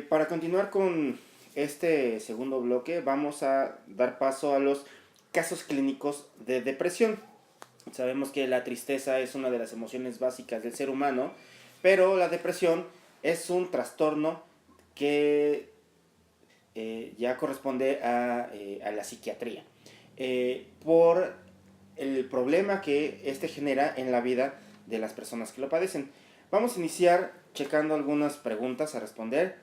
Para continuar con este segundo bloque, vamos a dar paso a los casos clínicos de depresión. Sabemos que la tristeza es una de las emociones básicas del ser humano, pero la depresión es un trastorno que ya corresponde a la psiquiatría, por el problema que este genera en la vida de las personas que lo padecen. Vamos a iniciar checando algunas preguntas a responder,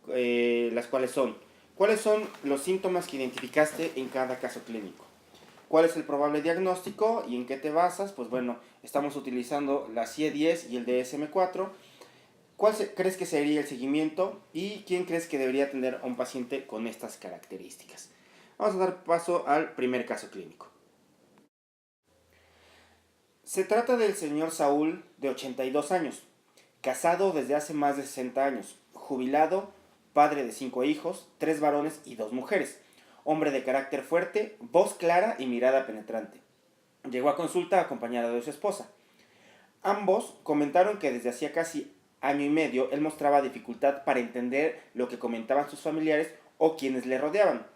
las cuales son: ¿cuáles son los síntomas que identificaste en cada caso clínico? ¿Cuál es el probable diagnóstico y en qué te basas? Pues bueno, estamos utilizando la CIE-10 y el DSM-4. ¿Cuál crees que sería el seguimiento y quién crees que debería atender a un paciente con estas características? Vamos a dar paso al primer caso clínico. Se trata del señor Saúl, de 82 años, casado desde hace más de 60 años, jubilado, padre de 5 hijos, 3 varones y 2 mujeres, hombre de carácter fuerte, voz clara y mirada penetrante. Llegó a consulta acompañado de su esposa. Ambos comentaron que desde hacía casi año y medio él mostraba dificultad para entender lo que comentaban sus familiares o quienes le rodeaban.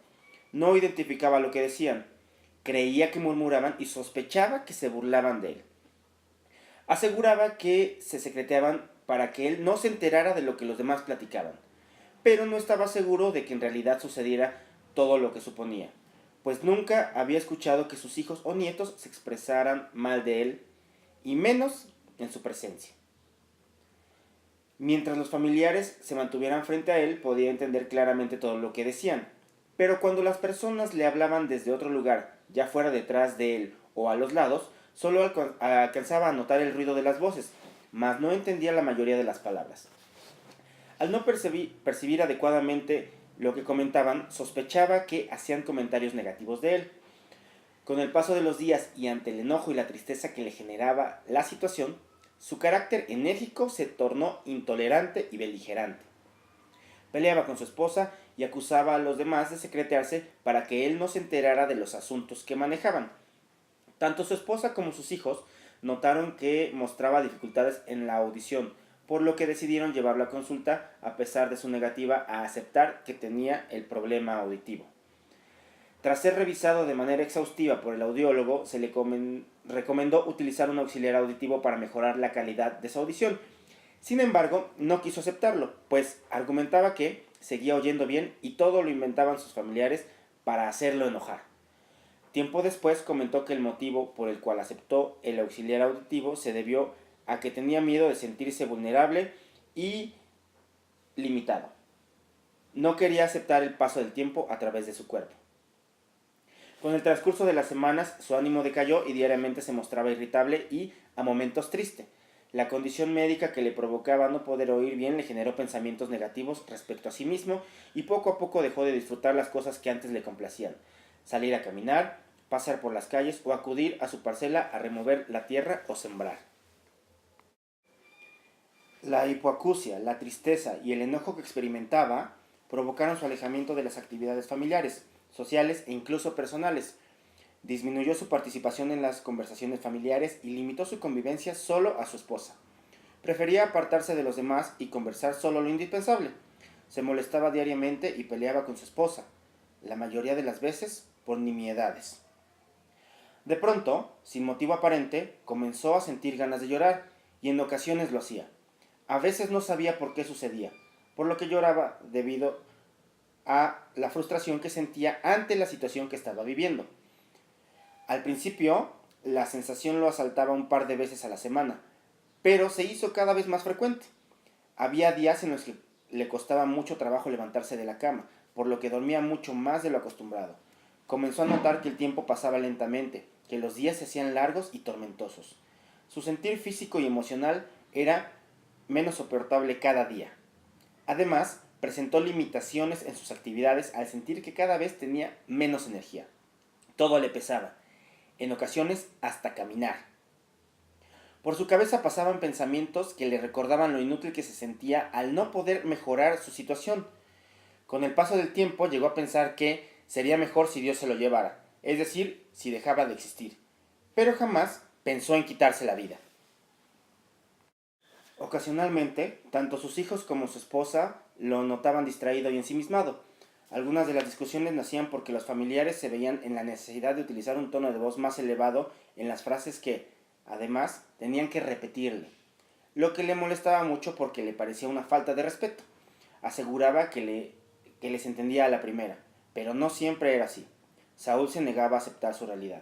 No identificaba lo que decían, creía que murmuraban y sospechaba que se burlaban de él. Aseguraba que se secreteaban para que él no se enterara de lo que los demás platicaban, pero no estaba seguro de que en realidad sucediera todo lo que suponía, pues nunca había escuchado que sus hijos o nietos se expresaran mal de él, y menos en su presencia. Mientras los familiares se mantuvieran frente a él, podía entender claramente todo lo que decían, pero cuando las personas le hablaban desde otro lugar, ya fuera detrás de él o a los lados, solo alcanzaba a notar el ruido de las voces, mas no entendía la mayoría de las palabras. Al no percibir adecuadamente lo que comentaban, sospechaba que hacían comentarios negativos de él. Con el paso de los días y ante el enojo y la tristeza que le generaba la situación, su carácter enérgico se tornó intolerante y beligerante. Peleaba con su esposa y acusaba a los demás de secretearse para que él no se enterara de los asuntos que manejaban. Tanto su esposa como sus hijos notaron que mostraba dificultades en la audición, por lo que decidieron llevarlo a consulta a pesar de su negativa a aceptar que tenía el problema auditivo. Tras ser revisado de manera exhaustiva por el audiólogo, se le recomendó utilizar un auxiliar auditivo para mejorar la calidad de su audición. Sin embargo, no quiso aceptarlo, pues argumentaba que seguía oyendo bien y todo lo inventaban sus familiares para hacerlo enojar. Tiempo después comentó que el motivo por el cual aceptó el auxiliar auditivo se debió a que tenía miedo de sentirse vulnerable y limitado. No quería aceptar el paso del tiempo a través de su cuerpo. Con el transcurso de las semanas, su ánimo decayó y diariamente se mostraba irritable y, a momentos, triste. La condición médica que le provocaba no poder oír bien le generó pensamientos negativos respecto a sí mismo y poco a poco dejó de disfrutar las cosas que antes le complacían. Salir a caminar, pasar por las calles o acudir a su parcela a remover la tierra o sembrar. La hipoacusia, la tristeza y el enojo que experimentaba provocaron su alejamiento de las actividades familiares, sociales e incluso personales. Disminuyó su participación en las conversaciones familiares y limitó su convivencia solo a su esposa. Prefería apartarse de los demás y conversar solo lo indispensable. Se molestaba diariamente y peleaba con su esposa, la mayoría de las veces por nimiedades. De pronto, sin motivo aparente, comenzó a sentir ganas de llorar y en ocasiones lo hacía. A veces no sabía por qué sucedía, por lo que lloraba debido a la frustración que sentía ante la situación que estaba viviendo. Al principio, la sensación lo asaltaba un par de veces a la semana, pero se hizo cada vez más frecuente. Había días en los que le costaba mucho trabajo levantarse de la cama, por lo que dormía mucho más de lo acostumbrado. Comenzó a notar que el tiempo pasaba lentamente, que los días se hacían largos y tormentosos. Su sentir físico y emocional era menos soportable cada día. Además, presentó limitaciones en sus actividades al sentir que cada vez tenía menos energía. Todo le pesaba, en ocasiones hasta caminar. Por su cabeza pasaban pensamientos que le recordaban lo inútil que se sentía al no poder mejorar su situación. Con el paso del tiempo llegó a pensar que sería mejor si Dios se lo llevara, es decir, si dejaba de existir. Pero jamás pensó en quitarse la vida. Ocasionalmente, tanto sus hijos como su esposa lo notaban distraído y ensimismado. Algunas de las discusiones nacían porque los familiares se veían en la necesidad de utilizar un tono de voz más elevado en las frases que, además, tenían que repetirle, lo que le molestaba mucho porque le parecía una falta de respeto. Aseguraba que les entendía a la primera, pero no siempre era así. Saúl se negaba a aceptar su realidad.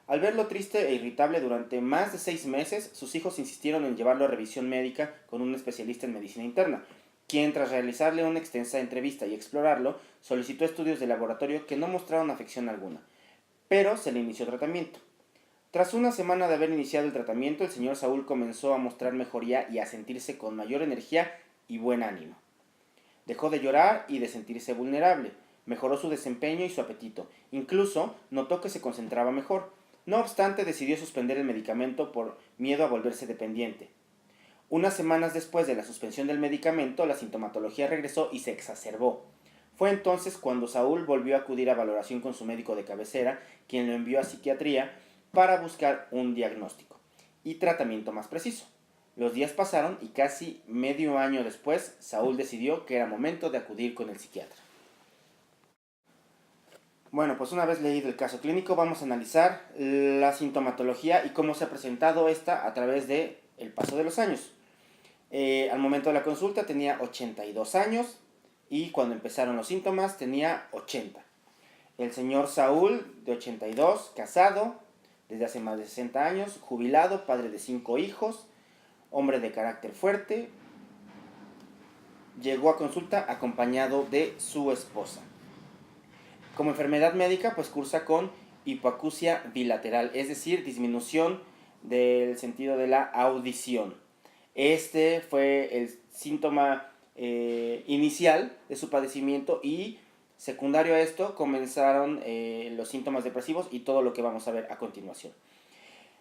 Al verlo triste e irritable durante más de 6 meses, sus hijos insistieron en llevarlo a revisión médica con un especialista en medicina interna, quien, tras realizarle una extensa entrevista y explorarlo, solicitó estudios de laboratorio que no mostraron afección alguna, pero se le inició tratamiento. Tras una semana de haber iniciado el tratamiento, el señor Saúl comenzó a mostrar mejoría y a sentirse con mayor energía y buen ánimo. Dejó de llorar y de sentirse vulnerable. Mejoró su desempeño y su apetito. Incluso notó que se concentraba mejor. No obstante, decidió suspender el medicamento por miedo a volverse dependiente. Unas semanas después de la suspensión del medicamento, la sintomatología regresó y se exacerbó. Fue entonces cuando Saúl volvió a acudir a valoración con su médico de cabecera, quien lo envió a psiquiatría para buscar un diagnóstico y tratamiento más preciso. Los días pasaron y casi medio año después, Saúl decidió que era momento de acudir con el psiquiatra. Bueno, pues una vez leído el caso clínico, vamos a analizar la sintomatología y cómo se ha presentado esta a través del paso de los años. Al momento de la consulta tenía 82 años y cuando empezaron los síntomas tenía 80. El señor Saúl, de 82, casado desde hace más de 60 años, jubilado, padre de 5 hijos, hombre de carácter fuerte, llegó a consulta acompañado de su esposa. Como enfermedad médica, pues cursa con hipoacusia bilateral, es decir, disminución del sentido de la audición. Este fue el síntoma inicial de su padecimiento y secundario a esto comenzaron los síntomas depresivos y todo lo que vamos a ver a continuación.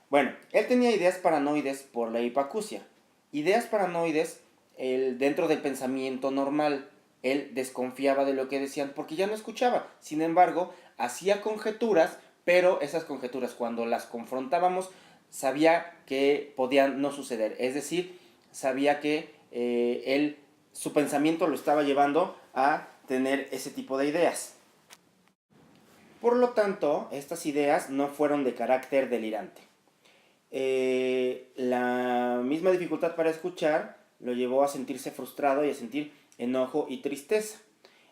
Bueno, él tenía ideas paranoides por la hipoacusia. Ideas paranoides dentro del pensamiento normal. Él desconfiaba de lo que decían porque ya no escuchaba. Sin embargo, hacía conjeturas, pero esas conjeturas cuando las confrontábamos sabía que podían no suceder. Es decir, sabía que su pensamiento lo estaba llevando a tener ese tipo de ideas. Por lo tanto, estas ideas no fueron de carácter delirante. La misma dificultad para escuchar lo llevó a sentirse frustrado y a sentir enojo y tristeza.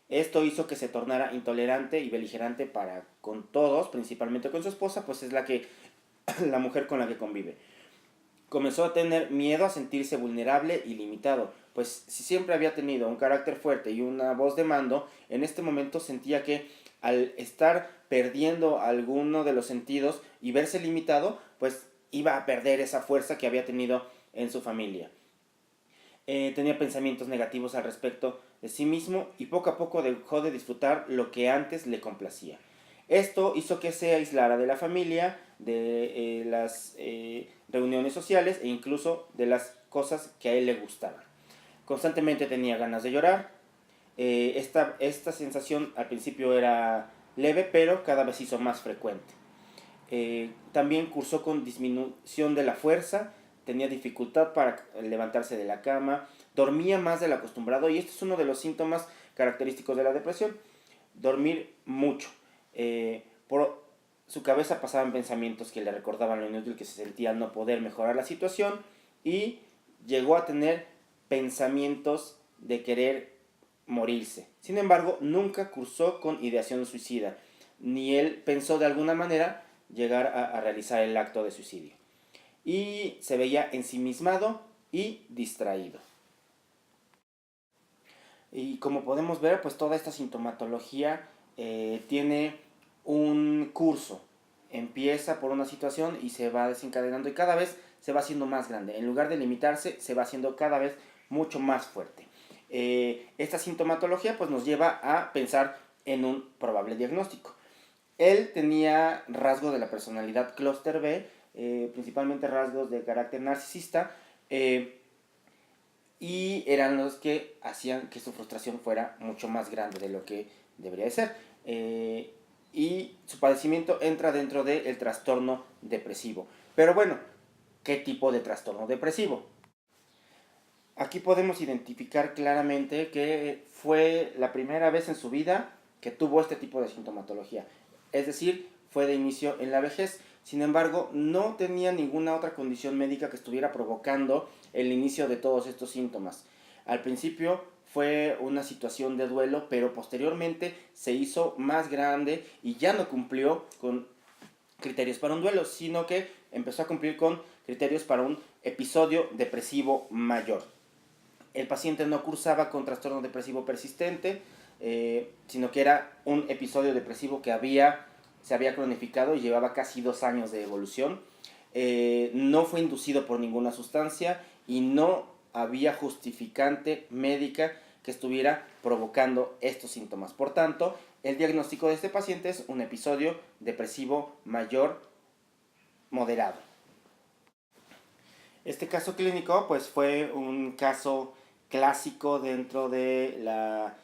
Esto hizo que se tornara intolerante y beligerante para con todos, principalmente con su esposa, pues es la mujer con la que convive. Comenzó a tener miedo a sentirse vulnerable y limitado, pues si siempre había tenido un carácter fuerte y una voz de mando, en este momento sentía que al estar perdiendo alguno de los sentidos y verse limitado, pues iba a perder esa fuerza que había tenido en su familia. Tenía pensamientos negativos al respecto de sí mismo y poco a poco dejó de disfrutar lo que antes le complacía. Esto hizo que se aislara de la familia, de las reuniones sociales e incluso de las cosas que a él le gustaban. Constantemente tenía ganas de llorar. Esta sensación al principio era leve, pero cada vez hizo más frecuente. También cursó con disminución de la fuerza, tenía dificultad para levantarse de la cama, dormía más de lo acostumbrado y esto es uno de los síntomas característicos de la depresión, dormir mucho. Por su cabeza pasaban pensamientos que le recordaban lo inútil que se sentía al no poder mejorar la situación y llegó a tener pensamientos de querer morirse. Sin embargo, nunca cursó con ideación suicida, ni él pensó de alguna manera llegar a realizar el acto de suicidio. Y se veía ensimismado y distraído. Y como podemos ver, pues toda esta sintomatología tiene un curso. Empieza por una situación y se va desencadenando y cada vez se va haciendo más grande. En lugar de limitarse, se va haciendo cada vez mucho más fuerte. Esta sintomatología pues nos lleva a pensar en un probable diagnóstico. Él tenía rasgos de la personalidad clúster B, principalmente rasgos de carácter narcisista, y eran los que hacían que su frustración fuera mucho más grande de lo que debería de ser. Y su padecimiento entra dentro del trastorno depresivo. Pero bueno, ¿qué tipo de trastorno depresivo? Aquí podemos identificar claramente que fue la primera vez en su vida que tuvo este tipo de sintomatología. Es decir, fue de inicio en la vejez. Sin embargo, no tenía ninguna otra condición médica que estuviera provocando el inicio de todos estos síntomas. Al principio fue una situación de duelo, pero posteriormente se hizo más grande y ya no cumplió con criterios para un duelo, sino que empezó a cumplir con criterios para un episodio depresivo mayor. El paciente no cursaba con trastorno depresivo persistente, sino que era un episodio depresivo que se había cronificado y llevaba casi 2 años de evolución. No fue inducido por ninguna sustancia y no había justificante médica que estuviera provocando estos síntomas. Por tanto, el diagnóstico de este paciente es un episodio depresivo mayor moderado. Este caso clínico pues fue un caso clásico dentro de la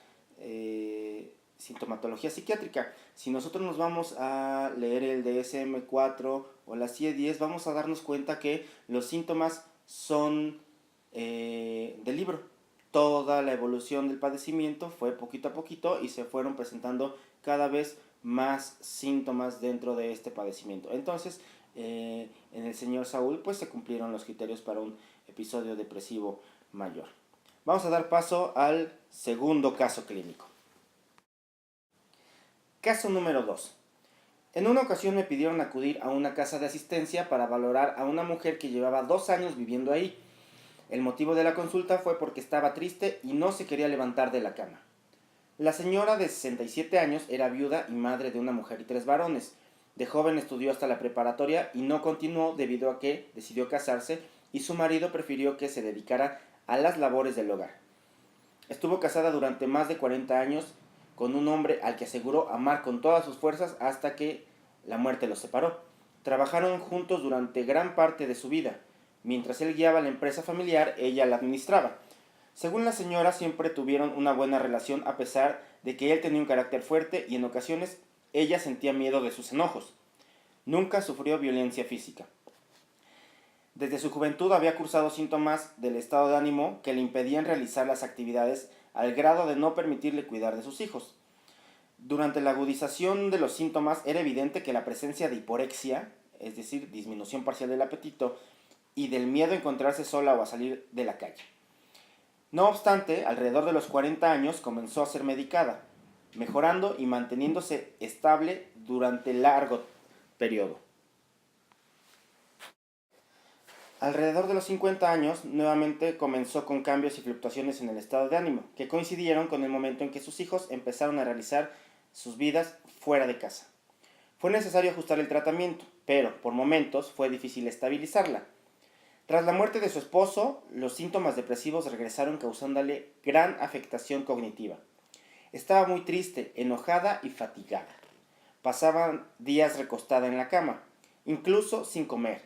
sintomatología psiquiátrica. Si nosotros nos vamos a leer el DSM-4 o la CIE-10, vamos a darnos cuenta que los síntomas son del libro. Toda la evolución del padecimiento fue poquito a poquito y se fueron presentando cada vez más síntomas dentro de este padecimiento. Entonces, en el señor Saúl pues se cumplieron los criterios para un episodio depresivo mayor. Vamos a dar paso al segundo caso clínico. Caso número 2. En una ocasión me pidieron acudir a una casa de asistencia para valorar a una mujer que llevaba 2 años viviendo ahí. El motivo de la consulta fue porque estaba triste y no se quería levantar de la cama. La señora de 67 años era viuda y madre de una mujer y 3 varones. De joven estudió hasta la preparatoria y no continuó debido a que decidió casarse y su marido prefirió que se dedicara a las labores del hogar. Estuvo casada durante más de 40 años con un hombre al que aseguró amar con todas sus fuerzas hasta que la muerte los separó. Trabajaron juntos durante gran parte de su vida. Mientras él guiaba la empresa familiar, ella la administraba. Según la señora, siempre tuvieron una buena relación a pesar de que él tenía un carácter fuerte y en ocasiones ella sentía miedo de sus enojos. Nunca sufrió violencia física. Desde su juventud había cursado síntomas del estado de ánimo que le impedían realizar las actividades al grado de no permitirle cuidar de sus hijos. Durante la agudización de los síntomas era evidente que la presencia de hiporexia, es decir, disminución parcial del apetito, y del miedo a encontrarse sola o a salir de la calle. No obstante, alrededor de los 40 años comenzó a ser medicada, mejorando y manteniéndose estable durante largo periodo. Alrededor de los 50 años, nuevamente comenzó con cambios y fluctuaciones en el estado de ánimo, que coincidieron con el momento en que sus hijos empezaron a realizar sus vidas fuera de casa. Fue necesario ajustar el tratamiento, pero por momentos fue difícil estabilizarla. Tras la muerte de su esposo, los síntomas depresivos regresaron causándole gran afectación cognitiva. Estaba muy triste, enojada y fatigada. Pasaba días recostada en la cama, incluso sin comer.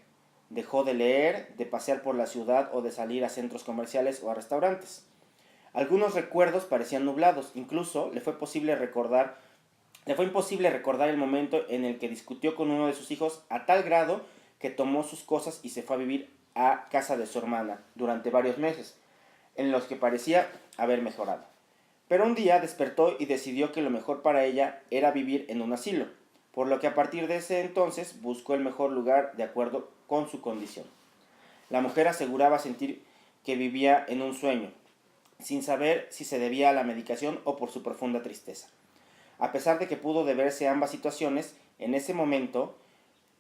Dejó de leer, de pasear por la ciudad o de salir a centros comerciales o a restaurantes. Algunos recuerdos parecían nublados, incluso le fue imposible recordar el momento en el que discutió con uno de sus hijos a tal grado que tomó sus cosas y se fue a vivir a casa de su hermana durante varios meses, en los que parecía haber mejorado. Pero un día despertó y decidió que lo mejor para ella era vivir en un asilo, por lo que a partir de ese entonces buscó el mejor lugar de acuerdo con su condición. La mujer aseguraba sentir que vivía en un sueño, sin saber si se debía a la medicación o por su profunda tristeza. A pesar de que pudo deberse a ambas situaciones, en ese momento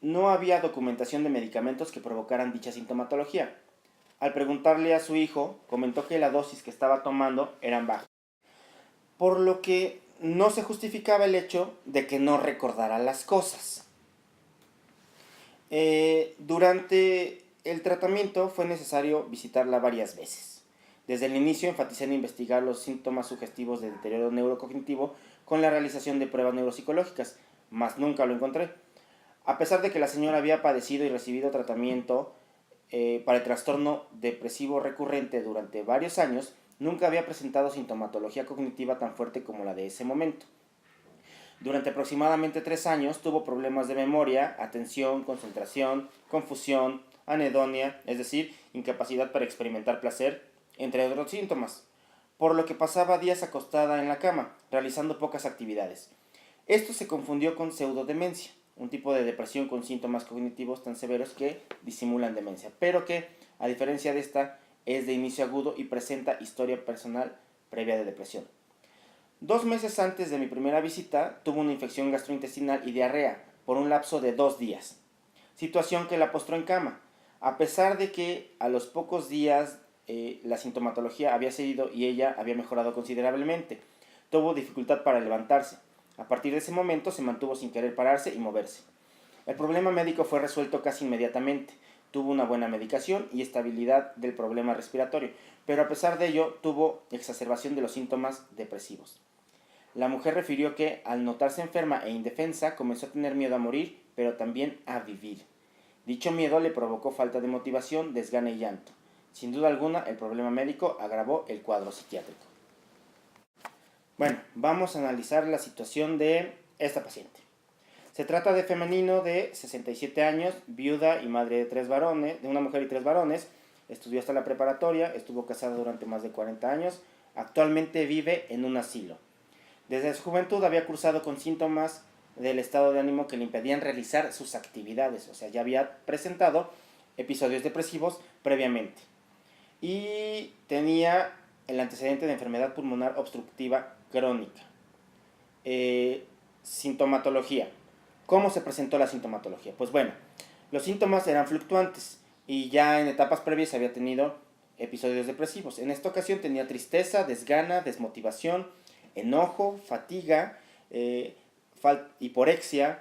no había documentación de medicamentos que provocaran dicha sintomatología. Al preguntarle a su hijo, comentó que la dosis que estaba tomando eran bajas, por lo que no se justificaba el hecho de que no recordara las cosas. Durante el tratamiento fue necesario visitarla varias veces. Desde el inicio enfaticé en investigar los síntomas sugestivos de deterioro neurocognitivo con la realización de pruebas neuropsicológicas, mas nunca lo encontré. A pesar de que la señora había padecido y recibido tratamiento para el trastorno depresivo recurrente durante varios años, nunca había presentado sintomatología cognitiva tan fuerte como la de ese momento. Durante aproximadamente 3 años tuvo problemas de memoria, atención, concentración, confusión, anedonia, es decir, incapacidad para experimentar placer, entre otros síntomas, por lo que pasaba días acostada en la cama, realizando pocas actividades. Esto se confundió con pseudodemencia, un tipo de depresión con síntomas cognitivos tan severos que disimulan demencia, pero que, a diferencia de esta, es de inicio agudo y presenta historia personal previa de depresión. 2 meses antes de mi primera visita, tuvo una infección gastrointestinal y diarrea por un lapso de 2 días, situación que la postró en cama. A pesar de que a los pocos días la sintomatología había cedido y ella había mejorado considerablemente, tuvo dificultad para levantarse. A partir de ese momento se mantuvo sin querer pararse y moverse. El problema médico fue resuelto casi inmediatamente. Tuvo una buena medicación y estabilidad del problema respiratorio, pero a pesar de ello tuvo exacerbación de los síntomas depresivos. La mujer refirió que, al notarse enferma e indefensa, comenzó a tener miedo a morir, pero también a vivir. Dicho miedo le provocó falta de motivación, desgana y llanto. Sin duda alguna, el problema médico agravó el cuadro psiquiátrico. Bueno, vamos a analizar la situación de esta paciente. Se trata de femenino de 67 años, viuda y madre de 3 varones, de una mujer y 3 varones. Estudió hasta la preparatoria, estuvo casada durante más de 40 años. Actualmente vive en un asilo. Desde su juventud había cursado con síntomas del estado de ánimo que le impedían realizar sus actividades, o sea, ya había presentado episodios depresivos previamente. Y tenía el antecedente de enfermedad pulmonar obstructiva crónica. Sintomatología. ¿Cómo se presentó la sintomatología? Pues bueno, los síntomas eran fluctuantes y ya en etapas previas había tenido episodios depresivos. En esta ocasión tenía tristeza, desgana, desmotivación, enojo, fatiga, hiporexia,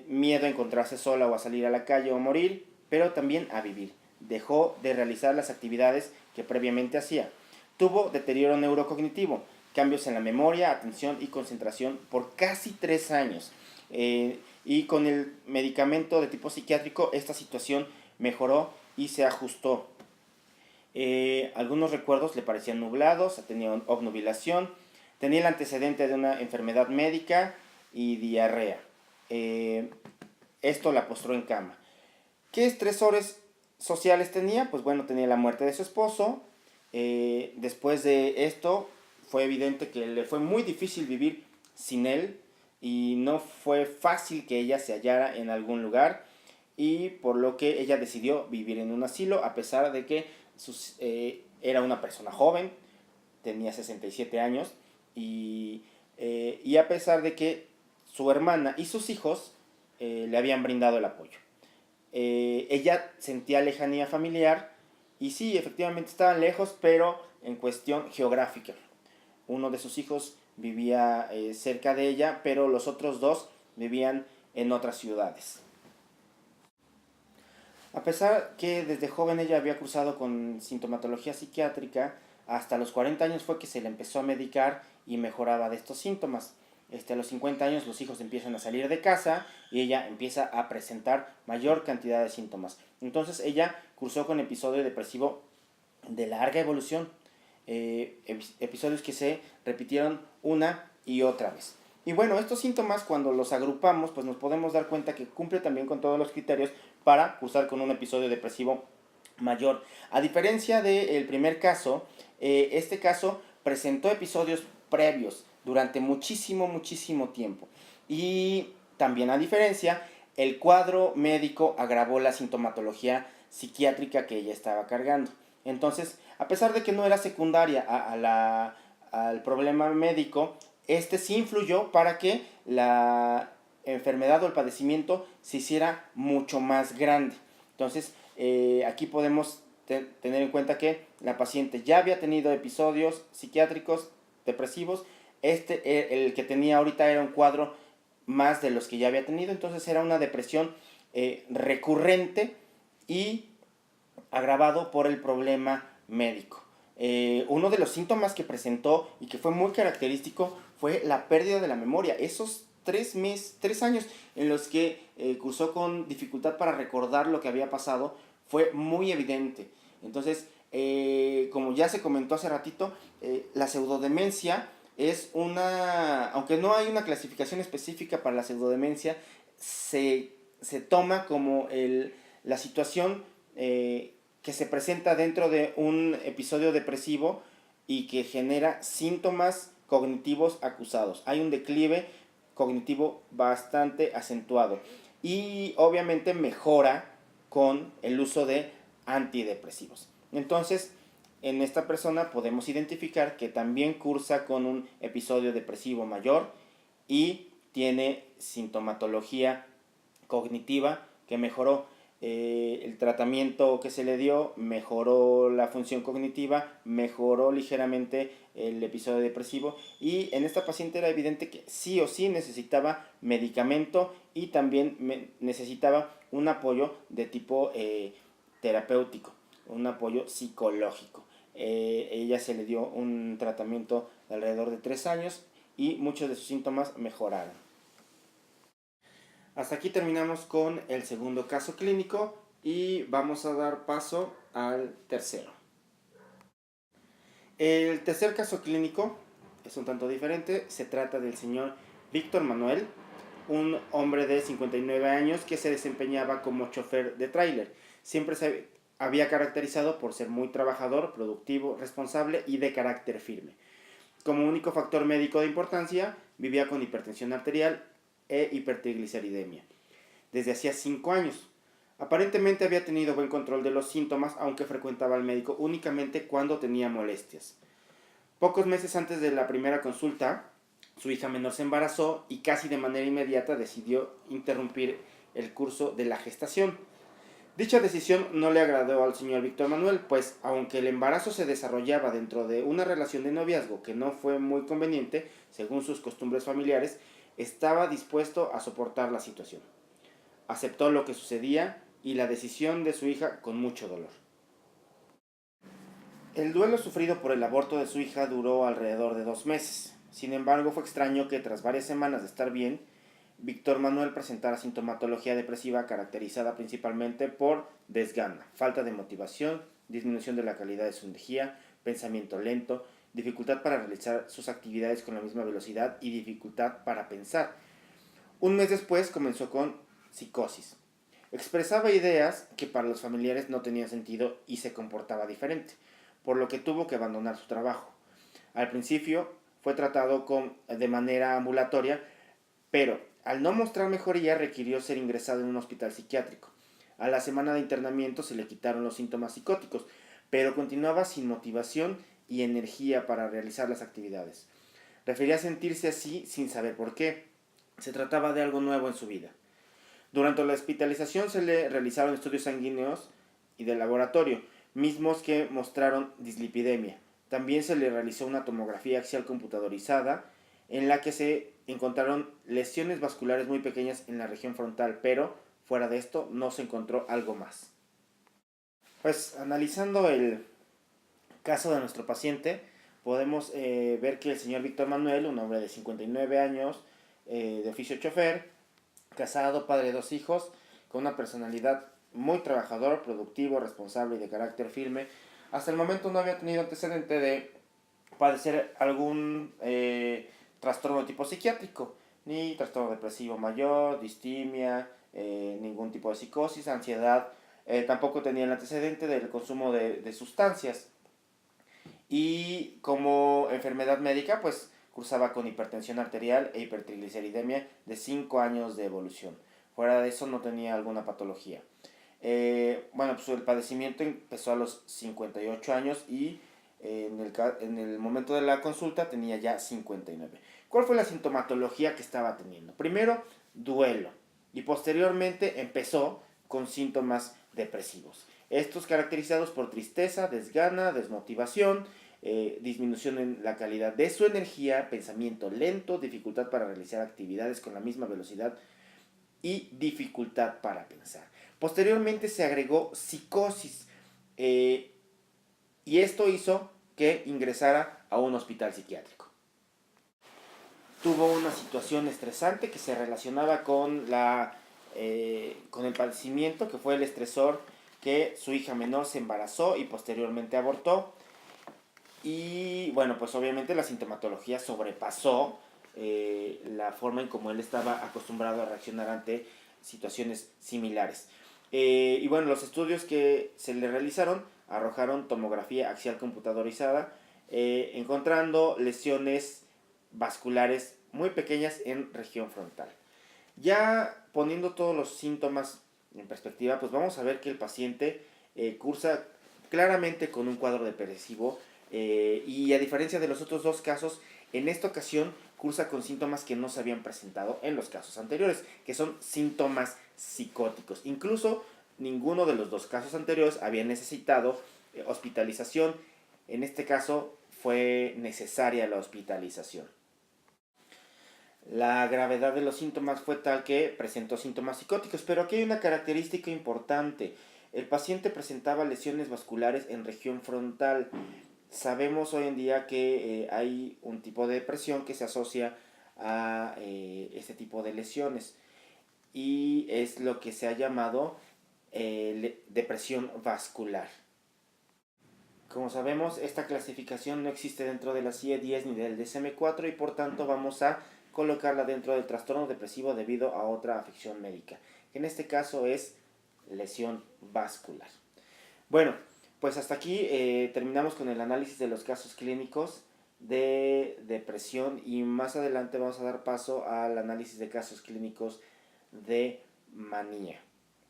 miedo a encontrarse sola o a salir a la calle o morir, pero también a vivir. Dejó de realizar las actividades que previamente hacía. Tuvo deterioro neurocognitivo, cambios en la memoria, atención y concentración por casi 3 años. Y con el medicamento de tipo psiquiátrico esta situación mejoró y se ajustó. Algunos recuerdos le parecían nublados, tenía obnubilación, tenía el antecedente de una enfermedad médica y diarrea. Esto la postró en cama. ¿Qué estresores sociales tenía? Pues bueno, tenía la muerte de su esposo. Después de esto fue evidente que le fue muy difícil vivir sin él y no fue fácil que ella se hallara en algún lugar, y por lo que ella decidió vivir en un asilo a pesar de que era una persona joven, tenía 67 años y a pesar de que su hermana y sus hijos le habían brindado el apoyo. Ella sentía lejanía familiar y sí, efectivamente estaban lejos, pero en cuestión geográfica. Uno de sus hijos vivía cerca de ella, pero los otros 2 vivían en otras ciudades. A pesar que desde joven ella había cursado con sintomatología psiquiátrica, hasta los 40 años fue que se le empezó a medicar y mejoraba de estos síntomas. A los 50 años los hijos empiezan a salir de casa y ella empieza a presentar mayor cantidad de síntomas. Entonces ella cursó con episodio depresivo de larga evolución, episodios que se repitieron una y otra vez. Y bueno, estos síntomas cuando los agrupamos pues nos podemos dar cuenta que cumple también con todos los criterios para cursar con un episodio depresivo mayor. A diferencia del primer caso, este caso presentó episodios previos durante muchísimo tiempo. Y también a diferencia, el cuadro médico agravó la sintomatología psiquiátrica que ella estaba cargando. Entonces, a pesar de que no era secundaria al problema médico, este sí influyó para que la enfermedad o el padecimiento se hiciera mucho más grande. Entonces, aquí podemos tener en cuenta que la paciente ya había tenido episodios psiquiátricos depresivos. El que tenía ahorita era un cuadro más de los que ya había tenido, entonces era una depresión recurrente y agravado por el problema médico. Uno de los síntomas que presentó y que fue muy característico fue la pérdida de la memoria. Esos 3 años en los que cursó con dificultad para recordar lo que había pasado fue muy evidente. Entonces, como ya se comentó hace ratito, la pseudodemencia es aunque no hay una clasificación específica para la pseudodemencia, se toma como la situación que se presenta dentro de un episodio depresivo y que genera síntomas cognitivos acusados. Hay un declive cognitivo bastante acentuado y obviamente mejora con el uso de antidepresivos. Entonces, en esta persona podemos identificar que también cursa con un episodio depresivo mayor y tiene sintomatología cognitiva que mejoró. El tratamiento que se le dio mejoró la función cognitiva, mejoró ligeramente el episodio depresivo y en esta paciente era evidente que sí o sí necesitaba medicamento y también necesitaba un apoyo de tipo terapéutico, un apoyo psicológico. Ella se le dio un tratamiento de alrededor de 3 años y muchos de sus síntomas mejoraron. Hasta aquí terminamos con el segundo caso clínico y vamos a dar paso al tercero. El tercer caso clínico es un tanto diferente. Se trata del señor Víctor Manuel, un hombre de 59 años que se desempeñaba como chofer de tráiler. Siempre se había caracterizado por ser muy trabajador, productivo, responsable y de carácter firme. Como único factor médico de importancia, vivía con hipertensión arterial e hipertrigliceridemia desde hacía 5 años. Aparentemente había tenido buen control de los síntomas, aunque frecuentaba al médico únicamente cuando tenía molestias. Pocos meses antes de la primera consulta, su hija menor se embarazó y casi de manera inmediata decidió interrumpir el curso de la gestación. Dicha decisión no le agradó al señor Víctor Manuel, pues aunque el embarazo se desarrollaba dentro de una relación de noviazgo que no fue muy conveniente, según sus costumbres familiares, estaba dispuesto a soportar la situación. Aceptó lo que sucedía y la decisión de su hija con mucho dolor. El duelo sufrido por el aborto de su hija duró alrededor de 2 meses. Sin embargo, fue extraño que tras varias semanas de estar bien, Víctor Manuel presentara sintomatología depresiva caracterizada principalmente por desgana, falta de motivación, disminución de la calidad de su energía, pensamiento lento, dificultad para realizar sus actividades con la misma velocidad y dificultad para pensar. Un mes después comenzó con psicosis. Expresaba ideas que para los familiares no tenían sentido y se comportaba diferente, por lo que tuvo que abandonar su trabajo. Al principio fue tratado de manera ambulatoria, pero al no mostrar mejoría requirió ser ingresado en un hospital psiquiátrico. A la semana de internamiento se le quitaron los síntomas psicóticos, pero continuaba sin motivación y energía para realizar las actividades. Refería sentirse así sin saber por qué. Se trataba de algo nuevo en su vida. Durante la hospitalización se le realizaron estudios sanguíneos y de laboratorio, mismos que mostraron dislipidemia. También se le realizó una tomografía axial computadorizada en la que se encontraron lesiones vasculares muy pequeñas en la región frontal, pero fuera de esto no se encontró algo más. Pues analizando el caso de nuestro paciente, podemos ver que el señor Víctor Manuel, un hombre de 59 años, de oficio chofer, casado, padre de 2 hijos, con una personalidad muy trabajador, productivo, responsable y de carácter firme. Hasta el momento no había tenido antecedente de padecer algún trastorno de tipo psiquiátrico, ni trastorno depresivo mayor, distimia, ningún tipo de psicosis, ansiedad. Tampoco tenía el antecedente del consumo de sustancias. Y como enfermedad médica, pues cursaba con hipertensión arterial e hipertrigliceridemia de 5 años de evolución. Fuera de eso no tenía alguna patología. Bueno, pues el padecimiento empezó a los 58 años y en el momento de la consulta tenía ya 59. ¿Cuál fue la sintomatología que estaba teniendo? Primero, duelo y posteriormente empezó con síntomas depresivos. Estos caracterizados por tristeza, desgana, desmotivación, disminución en la calidad de su energía, pensamiento lento, dificultad para realizar actividades con la misma velocidad y dificultad para pensar. Posteriormente se agregó psicosis y esto hizo que ingresara a un hospital psiquiátrico. Tuvo una situación estresante que se relacionaba con el padecimiento, que fue el estresor que su hija menor se embarazó y posteriormente abortó. Y bueno, pues obviamente la sintomatología sobrepasó la forma en como él estaba acostumbrado a reaccionar ante situaciones similares. Y bueno, los estudios que se le realizaron arrojaron tomografía axial computadorizada, encontrando lesiones vasculares muy pequeñas en región frontal. Ya poniendo todos los síntomas en perspectiva, pues vamos a ver que el paciente cursa claramente con un cuadro depresivo, y a diferencia de los otros dos casos, en esta ocasión cursa con síntomas que no se habían presentado en los casos anteriores, que son síntomas psicóticos. Incluso ninguno de los dos casos anteriores había necesitado hospitalización. En este caso fue necesaria la hospitalización. La gravedad de los síntomas fue tal que presentó síntomas psicóticos, pero aquí hay una característica importante. El paciente presentaba lesiones vasculares en región frontal. Sabemos hoy en día que hay un tipo de depresión que se asocia a este tipo de lesiones, y es lo que se ha llamado depresión vascular. Como sabemos, esta clasificación no existe dentro de la CIE-10 ni del DSM-4, y por tanto vamos a colocarla dentro del trastorno depresivo debido a otra afección médica, que en este caso es lesión vascular. Bueno, pues hasta aquí terminamos con el análisis de los casos clínicos de depresión, y más adelante vamos a dar paso al análisis de casos clínicos de manía,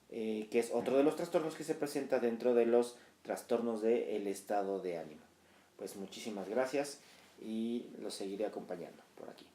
que es otro de los trastornos que se presenta dentro de los trastornos del estado de ánimo. Pues muchísimas gracias y los seguiré acompañando por aquí.